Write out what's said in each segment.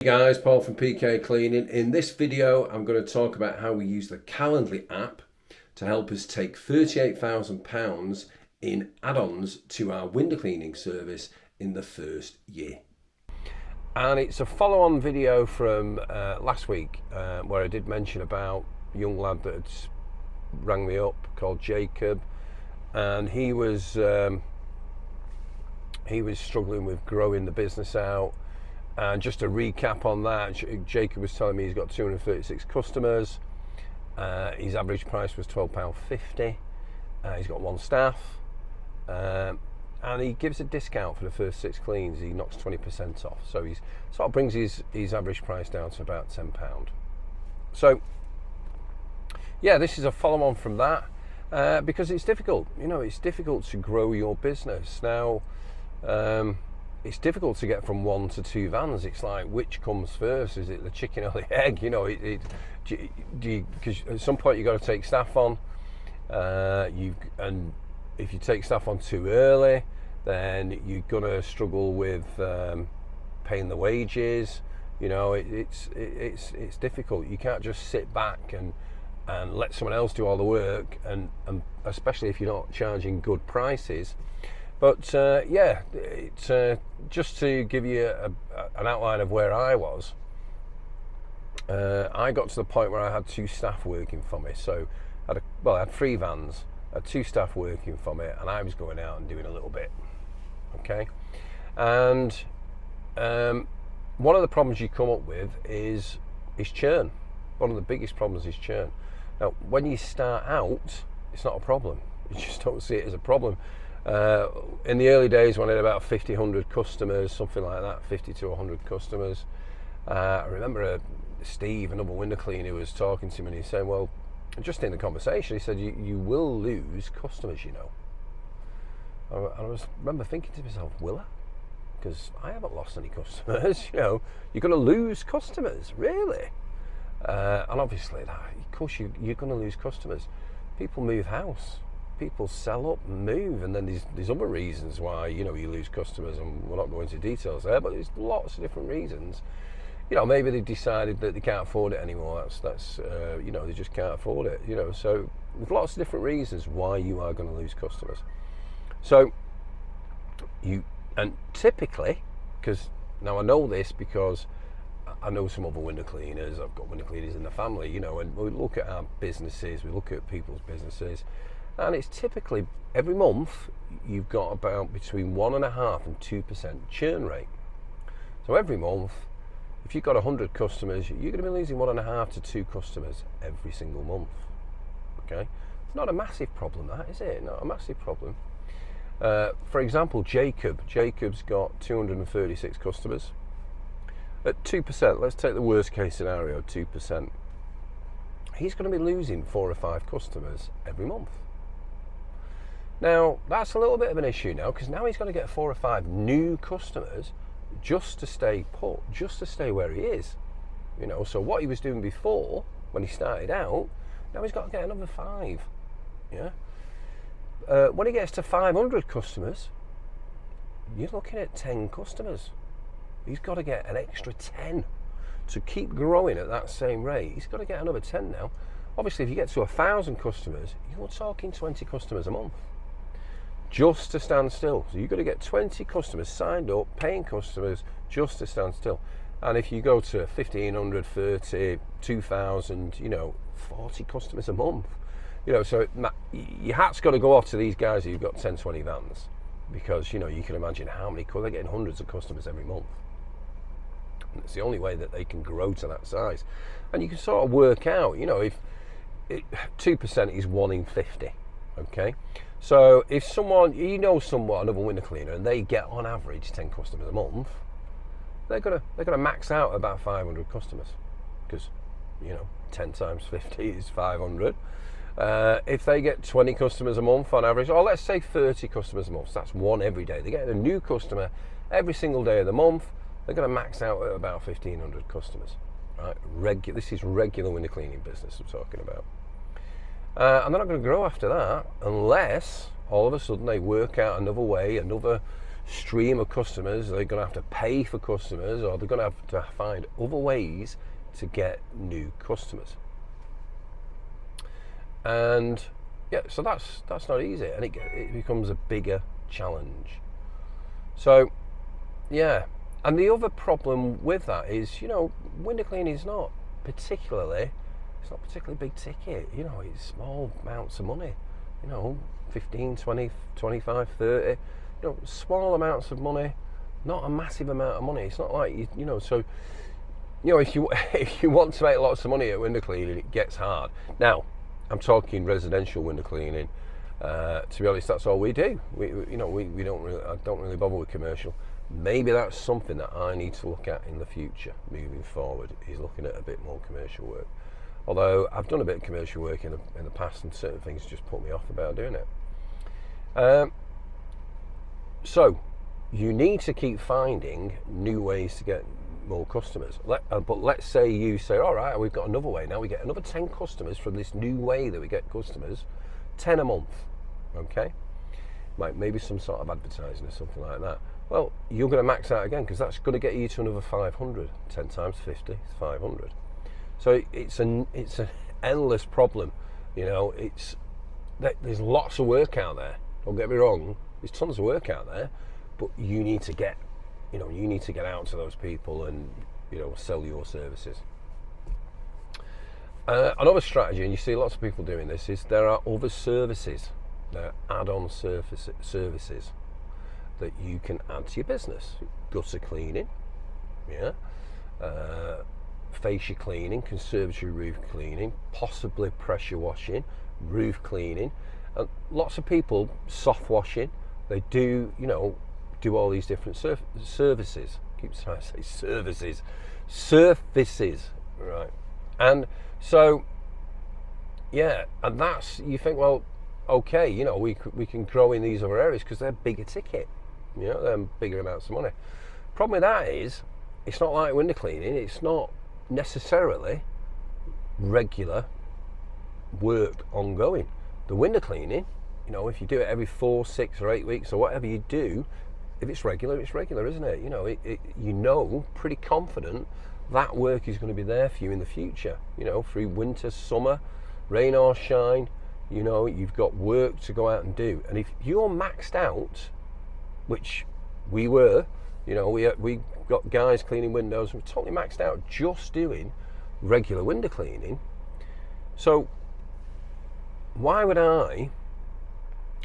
Hey guys, Paul from PK Cleaning. In this video, I'm going to talk about how we use the Calendly app to help us take £38,000 in add-ons to our window cleaning service in the first year. And it's a follow-on video from last week where I did mention about a young lad that had rang me up called Jacob, and he was struggling with growing the business out. And just to recap on that, Jacob was telling me he's got 236 customers. His average price was £12.50. He's got one staff. And he gives a discount for the first 6 cleans. He knocks 20% off. So he sort of brings his average price down to about £10. So, yeah, this is a follow-on from that because it's difficult. You know, it's difficult to grow your business. Now, it's difficult to get from 1 to 2 vans. It's like, which comes first? Is it the chicken or the egg? You know, because at some point you've got to take staff on. And if you take staff on too early, then you're gonna struggle with paying the wages. You know, it's difficult. You can't just sit back and let someone else do all the work, and especially if you're not charging good prices. But yeah, it's just to give you an outline of where I was. I got to the point where I had 2 staff working for me. So I had 3 vans, I had 2 staff working for me, and I was going out and doing a little bit. Okay, and one of the problems you come up with is churn. One of the biggest problems is churn. Now, when you start out, it's not a problem. You just don't see it as a problem. In the early days, when I had about 50, 100 customers, something like that, 50 to 100 customers, I remember Steve, another window cleaner, was talking to me, and he said, well, just in the conversation, he said, you will lose customers, you know. And I remember thinking to myself, will I? Because I haven't lost any customers. You know, you're going to lose customers, really? And obviously, of course, you're going to lose customers. People move house. People sell up and move, and then there's other reasons why, you know, you lose customers, and we're not going into details there, but there's lots of different reasons. You know, maybe they've decided that they can't afford it anymore. That's you know, they just can't afford it, you know. So there's lots of different reasons why you are going to lose customers. So and typically, because now I know this because I know some other window cleaners, I've got window cleaners in the family, you know, and we look at our businesses, we look at people's businesses, and it's typically every month you've got about between 1.5% and 2% churn rate. So every month, if you've got 100 customers, you're going to be losing 1.5 to 2 customers every single month. Okay, not a massive problem, that is it? Not a massive problem. For example, Jacob's got 236 customers. At 2%, let's take the worst case scenario, 2%. He's going to be losing 4 or 5 customers every month. Now, that's a little bit of an issue now, because now he's going to get 4 or 5 new customers just to stay put, just to stay where he is. You know, so what he was doing before, when he started out, now he's got to get another 5. Yeah. When he gets to 500 customers, you're looking at 10 customers. He's got to get an extra 10 to keep growing at that same rate. He's got to get another 10 now. Obviously, if you get to 1,000 customers, you're talking 20 customers a month just to stand still. So you've got to get 20 customers signed up, paying customers, just to stand still. And if you go to 1,500, 30, 2,000, you know, 40 customers a month, you know, so your hat's got to go off to these guys who've got 10, 20 vans, because, you know, you can imagine how many, they're getting hundreds of customers every month. And it's the only way that they can grow to that size. And you can sort of work out, you know, if 2% is 1 in 50, okay? So if someone, you know, another window cleaner, and they get on average 10 customers a month, they're gonna max out about 500 customers, because, you know, 10 times 50 is 500. If they get 20 customers a month on average, or let's say 30 customers a month, so that's 1 every day. They get a new customer every single day of the month. They're going to max out at about 1,500 customers. Right? This is regular window cleaning business I'm talking about. And they're not going to grow after that unless all of a sudden they work out another way, another stream of customers, they're going to have to pay for customers, or they're going to have to find other ways to get new customers. And yeah, so that's not easy, and it becomes a bigger challenge. So yeah, and the other problem with that is, window cleaning is not particularly big ticket. It's small amounts of money, 15, 20, 25, 30, small amounts of money, not a massive amount of money. It's not like so if you want to make lots of money at window cleaning, it gets hard. Now I'm talking residential window cleaning. To be honest, that's all we do. I don't really bother with commercial. Maybe that's something that I need to look at in the future, moving forward, is looking at a bit more commercial work. Although I've done a bit of commercial work in the past, and certain things just put me off about doing it. So you need to keep finding new ways to get more customers. But let's say you say, all right, we've got another way. Now we get another 10 customers from this new way that we get customers, 10 a month, okay? Maybe some sort of advertising or something like that. Well, you're going to max out again, because that's going to get you to another 500. 10 times 50 is 500. So it's an endless problem. There's lots of work out there. Don't get me wrong. There's tons of work out there, but you need to get out to those people and sell your services. Another strategy, and you see lots of people doing this, is there are other services. There are add-on services that you can add to your business. Gutter cleaning, fascia cleaning, conservatory roof cleaning, possibly pressure washing, roof cleaning, and lots of people soft washing. They do all these different services. I keep trying to say services, surfaces, right? And so yeah, and that's, you think, well, okay, we can grow in these other areas because they're bigger ticket. They're bigger amounts of money. Problem with that is, it's not like window cleaning. It's not necessarily regular work ongoing. The window cleaning, if you do it every 4, 6 or 8 weeks or whatever you do, if it's regular, isn't it? Pretty confident that work is going to be there for you in the future. Through winter, summer, rain or shine, you've got work to go out and do. And if you're maxed out, which we were, we got guys cleaning windows, we're totally maxed out just doing regular window cleaning. So why would I?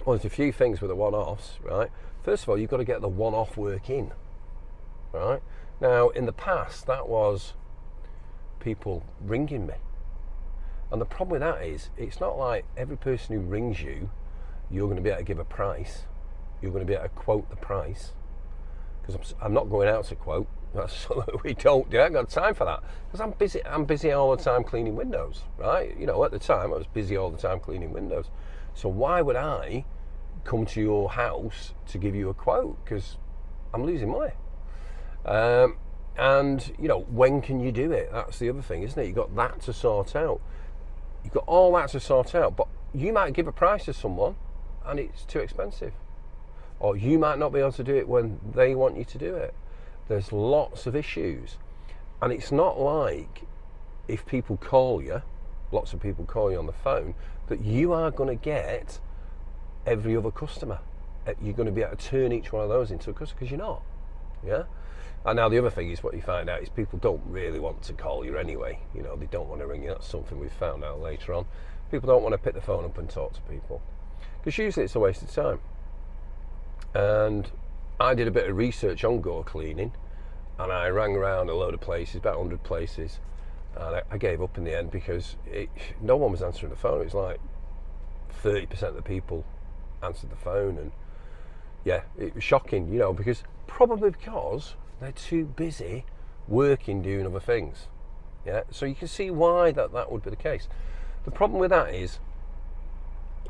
Well, there's a few things with the one-offs, right? First of all, you've got to get the one-off work in, right? Now, in the past, that was people ringing me. And the problem with that is, it's not like every person who rings you, you're going to be able to give a price. You're going to be able to quote the price. Because I'm not going out to quote. That's something we don't do. I haven't got time for that. Because I'm busy all the time cleaning windows, right? At the time, I was busy all the time cleaning windows. So why would I come to your house to give you a quote? Because I'm losing money. And when can you do it? That's the other thing, isn't it? You've got that to sort out. You've got all that to sort out, but you might give a price to someone and it's too expensive, or you might not be able to do it when they want you to do it. There's lots of issues, and it's not like if people call you, lots of people call you on the phone, that you are going to get every other customer. You're going to be able to turn each one of those into a customer, because you're not. Yeah. And now the other thing is, what you find out is people don't really want to call you anyway. They don't want to ring you. That's something we've found out later on. People don't want to pick the phone up and talk to people, because usually it's a waste of time. And I did a bit of research on gutter cleaning, and I rang around a load of places, about 100 places, and I gave up in the end, because no one was answering the phone. It was like 30% of the people answered the phone, and yeah, it was shocking, probably because they're too busy working, doing other things. Yeah, so you can see why that would be the case. The problem with that is,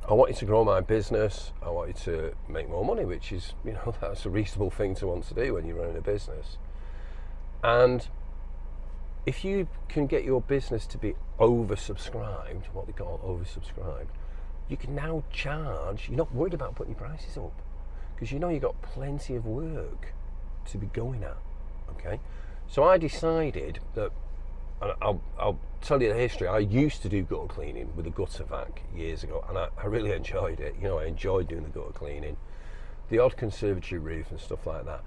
I want you to grow my business, I want you to make more money, which is, that's a reasonable thing to want to do when you're running a business. And if you can get your business to be oversubscribed, what they call oversubscribed, you can now charge. You're not worried about putting your prices up, because you know you've got plenty of work to be going at. Okay, so I decided that, and I'll tell you the history. I used to do gutter cleaning with a gutter vac years ago, and I really enjoyed it. You know, I enjoyed doing the gutter cleaning, the odd conservatory roof and stuff like that.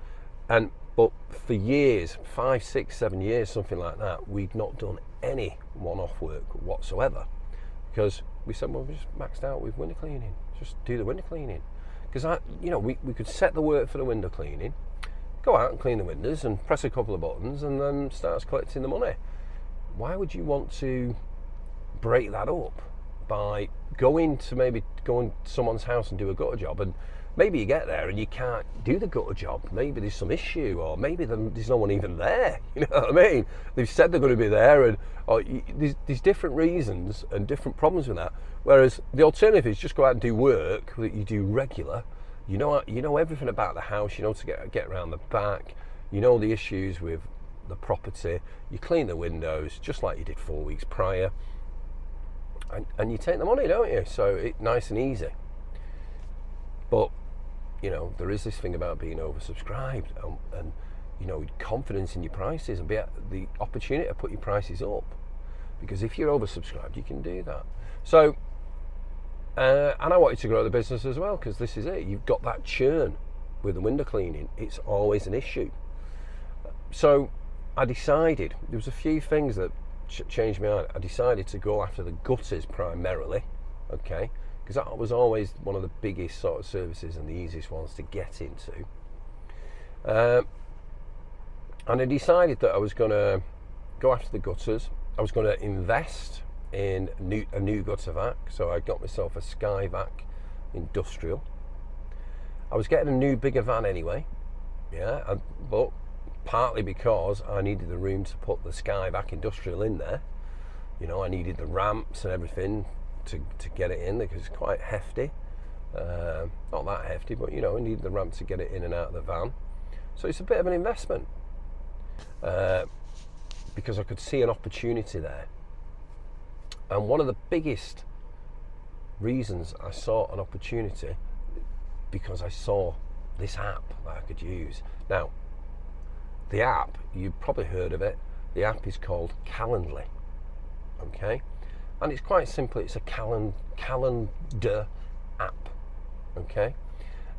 But for years, 5, 6, 7 years, something like that, we'd not done any one-off work whatsoever, because we said, well, we just maxed out with window cleaning. Just do the window cleaning, because we could set the work for the window cleaning, go out and clean the windows and press a couple of buttons, and then starts collecting the money. Why would you want to break that up by going to someone's house and do a gutter job, and maybe you get there and you can't do the gutter job, maybe there's some issue, or maybe there's no one even there, you know what I mean? They've said they're going to be there, or there's different reasons and different problems with that. Whereas the alternative is just go out and do work that you do regular. You know everything about the house, you know to get around the back, you know the issues with the property, you clean the windows just like you did 4 weeks prior, and you take the money, don't you? So it's nice and easy. But you know, there is this thing about being oversubscribed and you know, confidence in your prices, and the opportunity to put your prices up, because if you're oversubscribed, you can do that. So and I wanted to grow the business as well, because this is it, you've got that churn with the window cleaning. It's always an issue. So I decided, there was a few things that changed my mind. I decided to go after the gutters primarily, okay, because that was always one of the biggest sort of services and the easiest ones to get into. And I decided that I was going to go after the gutters. I was going to invest in a new gutter vac, so I got myself a Skyvac Industrial. I was getting a new bigger van anyway, yeah, but partly because I needed the room to put the Skyvac Industrial in there. You know, I needed the ramps and everything to get it in, because it's quite hefty. Not that hefty, but you know, I needed the ramp to get it in and out of the van. So it's a bit of an investment, because I could see an opportunity there. And one of the biggest reasons I saw an opportunity, because I saw this app that I could use. Now, the app, you've probably heard of it. The app is called Calendly, okay? And it's quite simple. It's a calendar app, okay?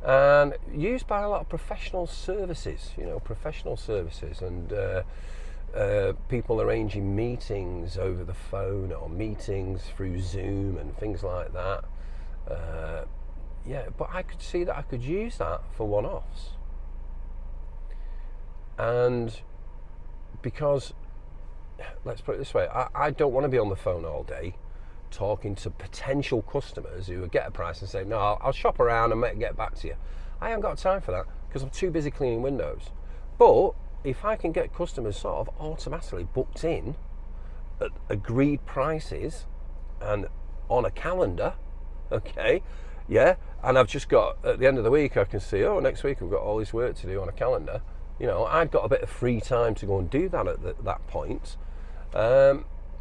And used by a lot of professional services, you know, and people arranging meetings over the phone, or meetings through Zoom and things like that. Yeah, but I could see that I could use that for one-offs. And because, let's put it this way, I don't want to be on the phone all day talking to potential customers who would get a price and say, no, I'll shop around and get back to you. I haven't got time for that, because I'm too busy cleaning windows. But if I can get customers sort of automatically booked in at agreed prices and on a calendar, okay, yeah, and I've just got, at the end of the week, I can see, oh, next week I've got all this work to do on a calendar. You know, I've got a bit of free time to go and do that at that point.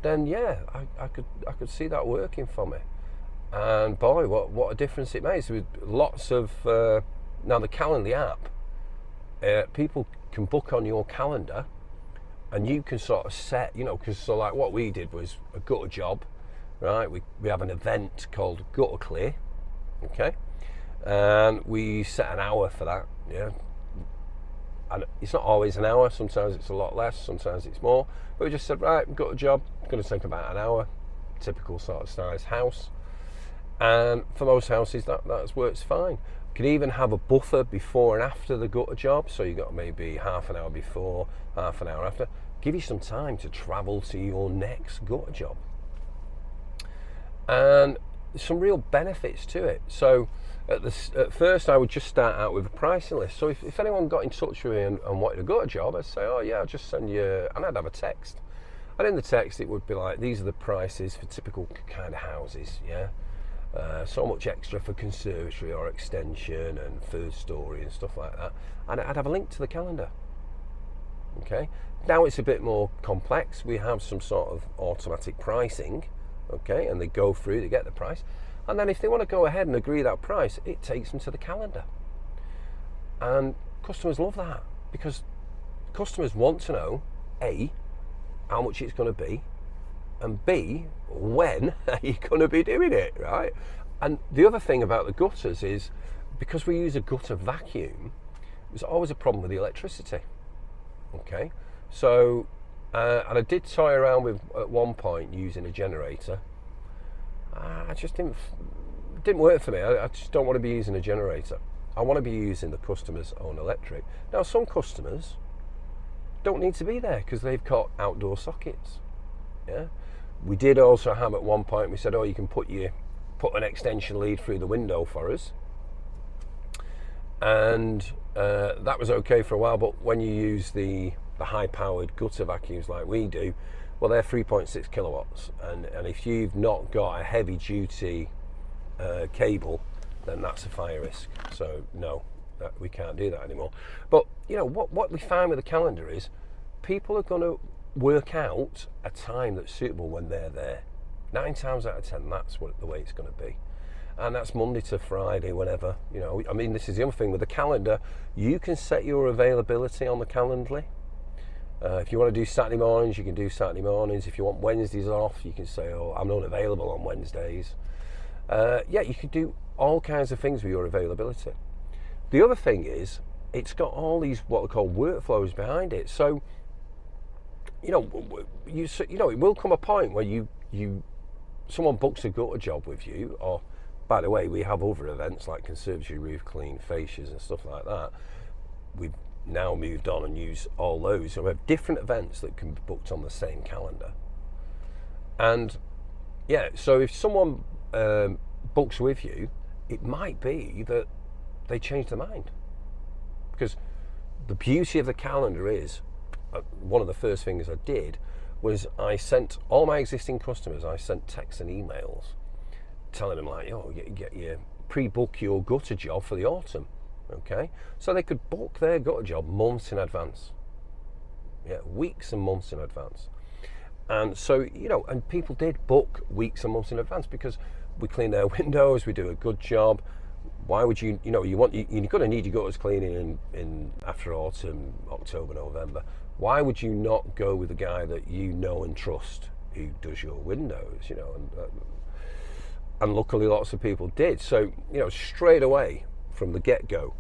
Then yeah, I could see that working for me. And boy, what a difference it makes with lots of now the Calendly app. People can book on your calendar, and you can sort of set, you know, because so like what we did was a gutter job, right? We have an event called Gutter Clear, okay, and we set an hour for that, yeah. And it's not always an hour, sometimes it's a lot less, sometimes it's more. But we just said, right, we've got a job, it's going to take about an hour, typical sort of size house. And for most houses, that works fine. You can even have a buffer before and after the gutter job, so you've got maybe half an hour before, half an hour after. Give you some time to travel to your next gutter job. And some real benefits to it. So at first I would just start out with a pricing list. So if anyone got in touch with me and wanted a gutter job, I'd say, oh yeah, I'll just send you, and I'd have a text. And in the text it would be like, these are the prices for typical kind of houses, yeah. So much extra for conservatory or extension and third story and stuff like that. And I'd have a link to the calendar. Okay. Now it's a bit more complex. We have some sort of automatic pricing, okay, and they go through, they get the price. And then if they want to go ahead and agree that price, it takes them to the calendar. And customers love that, because customers want to know, A, how much it's going to be, and B, when are you going to be doing it, right? And the other thing about the gutters is, because we use a gutter vacuum, there's always a problem with the electricity. Okay, so and I did toy around with at one point using a generator. I just didn't work for me. I just don't want to be using a generator. I want to be using the customer's own electric. Now, some customers don't need to be there because they've got outdoor sockets. Yeah, we did also have at one point, we said, oh, you can put an extension lead through the window for us, and that was okay for a while. But when you use the high-powered gutter vacuums like we do, well, they're 3.6 kilowatts, and if you've not got a heavy-duty cable, then that's a fire risk. So no, we can't do that anymore. But you know what we find with the calendar is, people are going to work out a time that's suitable when they're there. 9 times out of 10, that's the way it's going to be. And that's Monday to Friday, whenever, you know. I mean, this is the other thing with the calendar. You can set your availability on the Calendly. If you want to do Saturday mornings, you can do Saturday mornings. If you want Wednesdays off, you can say, oh, I'm not available on Wednesdays. Yeah, you can do all kinds of things with your availability. The other thing is, it's got all these what we call workflows behind it. So, you know, it will come a point where someone books a gutter job with you, or, by the way, we have other events like conservatory roof clean, fascias and stuff like that. We've now moved on and use all those. So we have different events that can be booked on the same calendar. And yeah, so if someone books with you, it might be that they change their mind. Because the beauty of the calendar is, one of the first things I did was I sent all my existing customers, I sent texts and emails telling them like, oh, get your pre-book your gutter job for the autumn, okay? So they could book their gutter job months in advance. Yeah, weeks and months in advance. And so, you know, and people did book weeks and months in advance because we clean their windows, we do a good job. Why would you're going to need your gutters cleaning in after autumn, October, November. Why would you not go with the guy that you know and trust who does your windows, you know? And luckily lots of people did. So, you know, straight away from the get-go,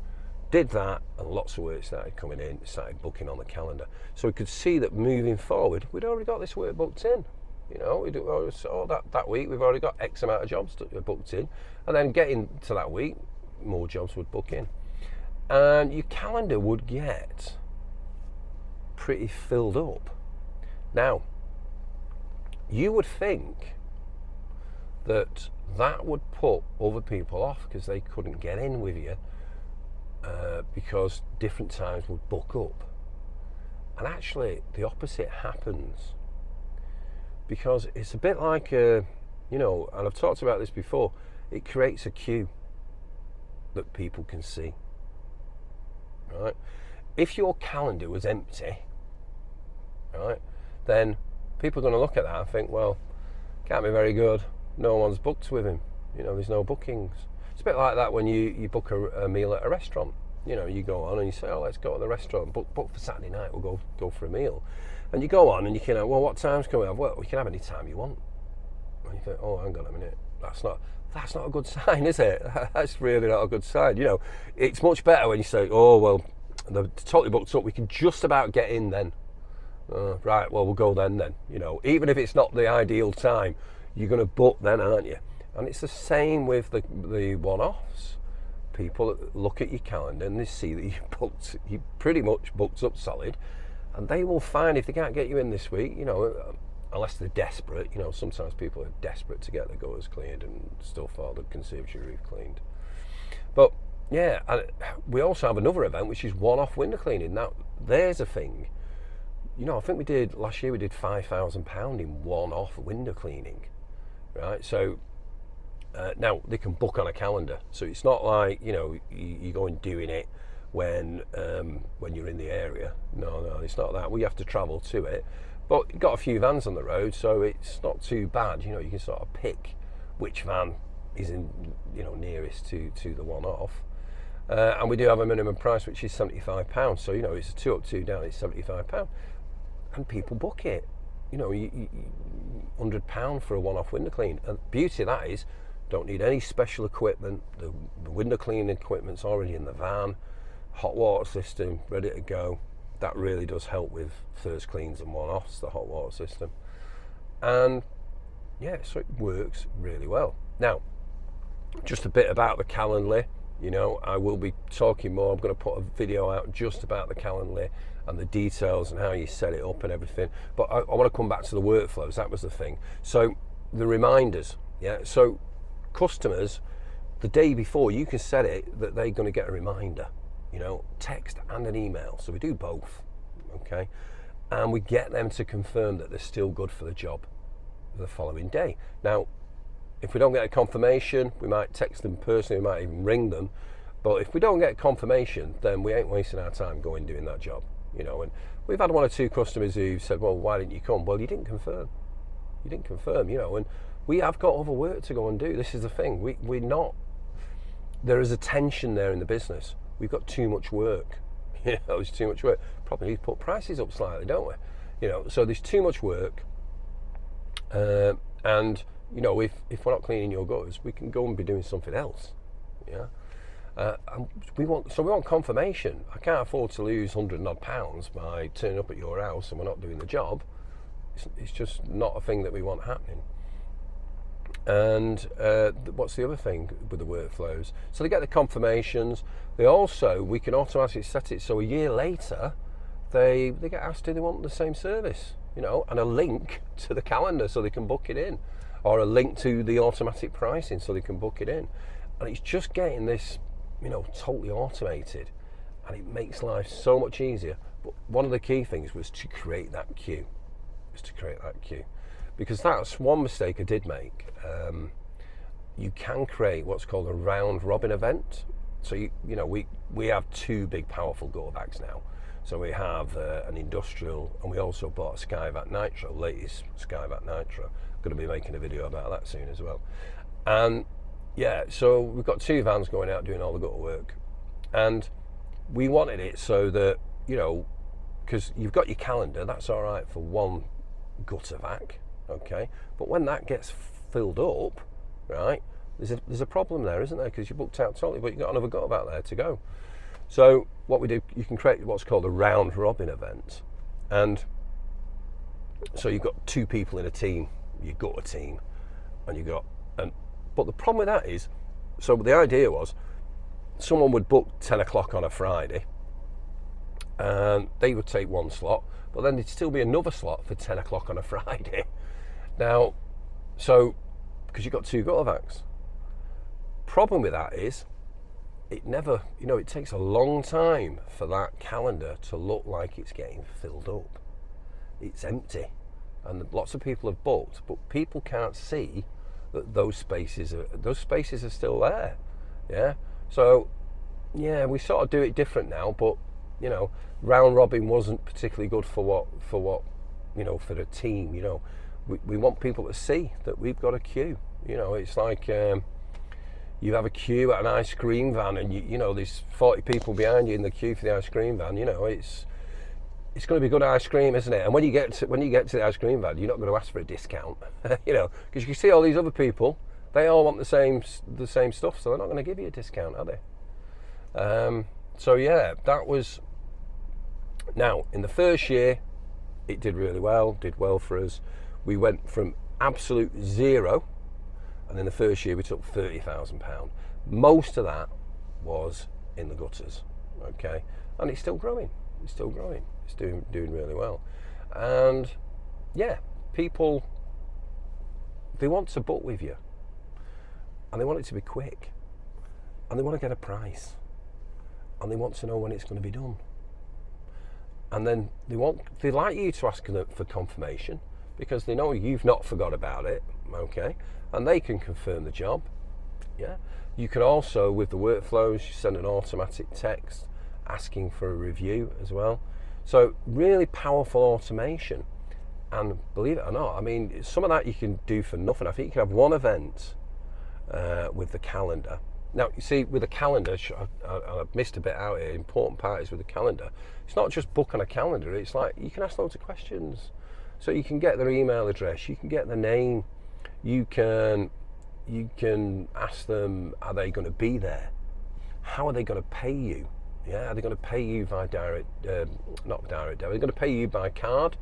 did that, and lots of work started coming in, started booking on the calendar. So we could see that moving forward, we'd already got this work booked in. You know, that week we've already got X amount of jobs booked in, and then getting to that week, more jobs would book in, and your calendar would get pretty filled up. Now, you would think that would put other people off because they couldn't get in with you because different times would book up, and actually the opposite happens. Because it's a bit like and I've talked about this before, it creates a queue that people can see, right? If your calendar was empty, right, then people are going to look at that and think, well, can't be very good, no one's booked with him, you know, there's no bookings. It's a bit like that when you book a meal at a restaurant. You know, you go on and you say, oh, let's go to the restaurant, book for Saturday night, we'll go for a meal. And you go on and you can, well, what times can we have? Well, we can have any time you want. And you think, oh, hang on a minute, that's not a good sign, is it? That's really not a good sign. You know, it's much better when you say, oh, well, they're totally booked up, we can just about get in then. Right, well, we'll go then. You know, even if it's not the ideal time, you're going to book then, aren't you? And it's the same with the one-offs. People look at your calendar and they see that you pretty much booked up solid, and they will find if they can't get you in this week, you know, unless they're desperate. You know, sometimes people are desperate to get their gutters cleaned and stuff, or the conservatory roof cleaned. But yeah, and we also have another event which is one-off window cleaning. Now, there's a thing. You know, I think last year we did £5,000 in one-off window cleaning, right? So now they can book on a calendar, so it's not like, you know, you go and doing it when you're in the area. No, it's not that. We have to travel to it, but you've got a few vans on the road, so it's not too bad. You know, you can sort of pick which van is in, you know, nearest to the one-off, And we do have a minimum price, which is £75. So, you know, it's a 2 up, 2 down, it's £75. And people book it. You know, £100 for a one-off window clean. And the beauty of that is, don't need any special equipment. The window cleaning equipment's already in the van. Hot water system, ready to go. That really does help with first cleans and one-offs, the hot water system. And yeah, so it works really well. Now, just a bit about the Calendly. You know, I will be talking more. I'm going to put a video out just about the Calendly and the details and how you set it up and everything. But I want to come back to the workflows. That was the thing. So the reminders, yeah. So customers, the day before, you can set it that they're going to get a reminder. You know, text and an email. So we do both, okay? And we get them to confirm that they're still good for the job the following day. Now, if we don't get a confirmation, we might text them personally, we might even ring them. But if we don't get confirmation, then we ain't wasting our time going doing that job, you know. And we've had 1 or 2 customers who've said, well, why didn't you come? Well, you didn't confirm. You didn't confirm, you know, and we have got other work to go and do. This is the thing. We're not, there is a tension there in the business. We've got too much work. You know, there's too much work. Probably need to put prices up slightly, don't we? You know, so there's too much work. And, you know, if we're not cleaning your gutters, we can go and be doing something else. Yeah. And we want confirmation. I can't afford to lose £100 and odd by turning up at your house and we're not doing the job. It's just not a thing that we want happening. And what's the other thing with the workflows? So they get the confirmations. We can automatically set it so a year later they get asked, do they want the same service? You know, and a link to the calendar so they can book it in, or a link to the automatic pricing so they can book it in. And it's just getting this, you know, totally automated, and it makes life so much easier. But one of the key things was to create that queue. Because that's one mistake I did make. You can create what's called a round robin event. So you know, we have 2 big powerful gutter bags now. So we have an industrial, and we also bought a Skyvac Nitro, latest Skyvac Nitro. Going to be making a video about that soon as well. And yeah, so we've got 2 vans going out doing all the gutter work, and we wanted it so that, you know, because you've got your calendar, that's all right for 1 gutter vac, okay, but when that gets filled up, right, there's a problem there, isn't there? Because you booked out totally, but you've got another gutter vac there to go. So what we do, you can create what's called a round robin event, and so you've got 2 people in a team, your gutter team, but the problem with that is, so the idea was, someone would book 10 o'clock on a Friday, and they would take 1 slot, but then there'd still be another slot for 10 o'clock on a Friday. Now, so, because you've got 2 gutter vacs. Problem with that is, it never, you know, it takes a long time for that calendar to look like it's getting filled up. It's empty, and lots of people have booked, but people can't see that those spaces are still there. Yeah. So yeah, we sort of do it different now, but you know, round robin wasn't particularly good for what you know, for the team. You know, we want people to see that we've got a queue. You know, it's like you have a queue at an ice cream van, and you know there's 40 people behind you in the queue for the ice cream van. You know, it's going to be good ice cream, isn't it? And when you get to the ice cream van, you're not going to ask for a discount, you know, because you can see all these other people, they all want the same stuff, so they're not going to give you a discount, are they? So yeah, that was. Now in the first year, it did really well, did well for us. We went from absolute 0, and in the first year we took £30,000. Most of that was in the gutters, okay, and it's still growing. It's doing really well. And yeah, people, they want to book with you, and they want it to be quick, and they want to get a price, and they want to know when it's going to be done, and then they like you to ask them for confirmation, because they know you've not forgot about it, okay, and they can confirm the job. Yeah, you can also, with the workflows, you send an automatic text asking for a review as well. So really powerful automation, and believe it or not, I mean, some of that you can do for nothing. I think you can have 1 event with the calendar, Now, you see, with a calendar, I've missed a bit out here, important part is with a calendar, it's not just book on a calendar, it's like you can ask loads of questions. So you can get their email address, you can get their name, you can ask them, are they going to be there? How are they going to pay you? Yeah, are they going to pay you via not direct debit, are they going to pay you by card?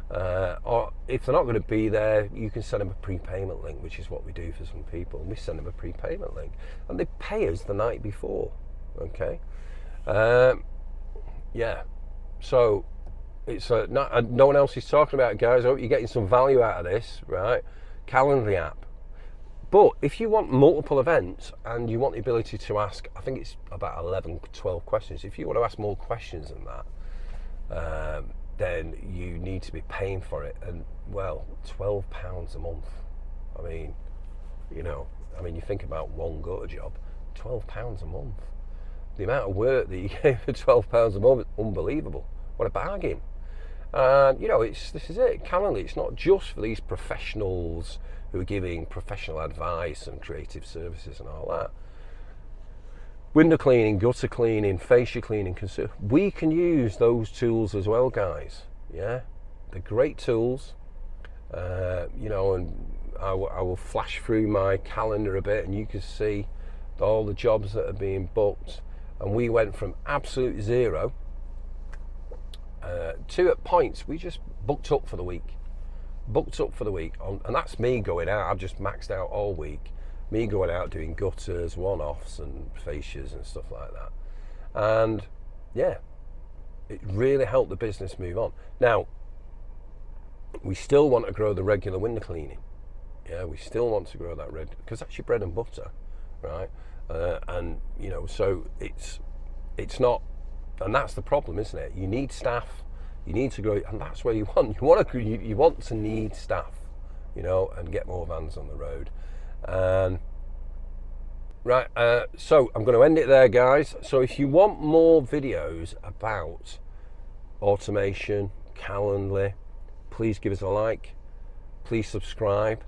Or if they're not going to be there, you can send them a prepayment link, which is what we do for some people. We send them a prepayment link, and they pay us the night before. Okay, yeah. So it's no one else is talking about it, guys. I hope you're getting some value out of this, right? Calendly app. But if you want multiple events and you want the ability to ask, I think it's about 11, 12 questions. If you want to ask more questions than that, then you need to be paying for it. And well, £12 a month. I mean, you think about one gutter job, £12 a month. The amount of work that you get for £12 a month, unbelievable. What a bargain. And this is it. Calendly, it's not just for these professionals who are giving professional advice and creative services and all that. Window cleaning, gutter cleaning, fascia cleaning, we can use those tools as well, guys. Yeah, they're great tools. And I will flash through my calendar a bit, and you can see all the jobs that are being booked. And we went from absolute zero to, at points, we just booked up for the week. And that's me going out. I've just maxed out all week. Me going out doing gutters, one-offs and fascias and stuff like that. And yeah, it really helped the business move on. Now, we still want to grow the regular window cleaning. Yeah, we still want to grow that because that's your bread and butter, right? So it's not, and that's the problem, isn't it? You need staff. You need to grow, and that's where you want to need staff, and get more vans on the road. Right, so I'm going to end it there, guys. So if you want more videos about automation, Calendly, please give us a like, please subscribe,